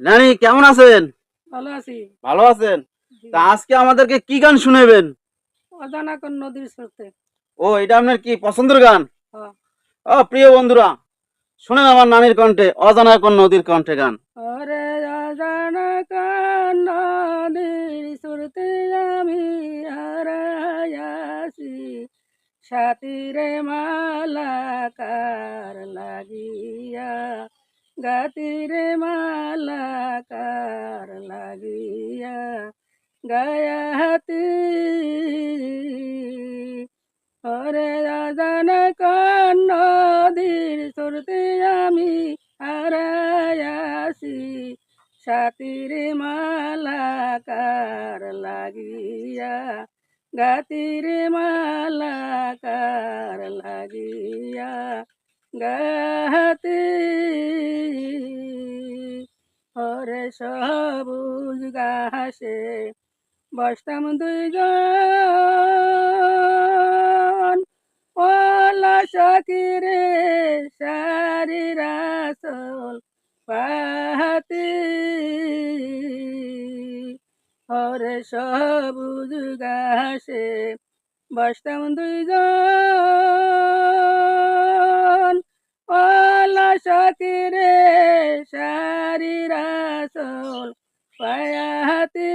নানি কেমন আছেন? ভালো আছি। ভালো আছেন? জি। তা আজকে আমাদেরকে কি গান শুনাবেন? অজানা কোন নদীর স্রোতে। ও, এটা আপনার কি পছন্দের গান? হ। ও প্রিয় বন্ধুরা, শুনেন আমার নানির কণ্ঠে অজানা কোন নদীর কণ্ঠে গান। ওরে অজানা কোন নদীর স্রোতে আমি হারাইয়াছি, সাথীরে মালাকার লাগিয়া, গাতিরে মালাকার লাগিয়া, গায়াতি ওরে অজানা কোন নদীর স্রোতে আমি হারাইয়াছি, সাথীরে মালাকার লাগিয়া, গাতিরে মালাকার লাগিয়া, গাতি ওরে সবুজ ঘাসে বসতাম দুইজন, ওলা সখিরে শাড়ির আঁচল পাহাতি, ওরে সবুজ ঘাসে বসতাম দুইজন, ওলা সখিরে শাড়ির আঁচল পায়াতি,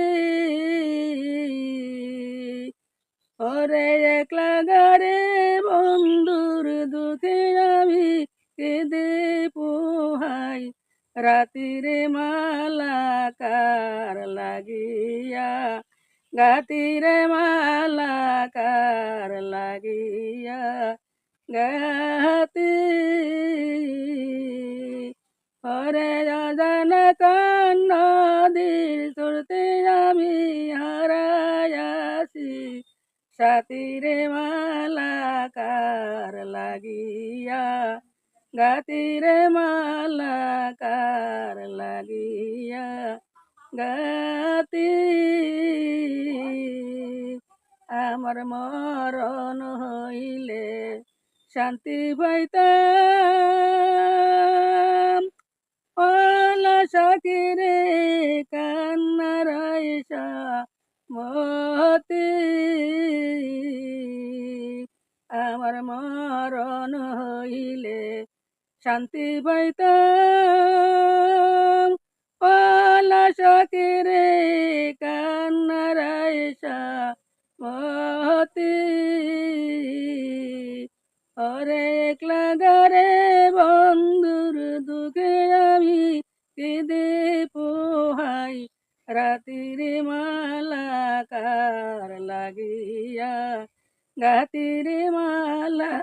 ওরে একলা গারে বন্ধুর দুঃখে আমি কেঁদে পোহাই, রাতিরে মালাকার লাগিয়া, গাতিরে মালাকার লাগিয়া, গাতি ওরে অজানা কোন নদীর স্রোতে আমি হারাইয়াছি, সাথীরে মালাকার লাগিয়া, গাতিরে মালাকার লাগিয়া, গাতি আমার মরণ হইলে শান্তি পাইতাম, ওলা সখিরে কান্নার আয়সা মতি, আমার মরণ হইলে শান্তি পাইতাম, ওলা সখিরে কান্নার আয়সা মতি, ওরে একলা গারে বন্ধুর দুঃখে আমি কেঁদে পোহাই, রাতিরে মালাকার লাগিয়া, গাতিরে মালা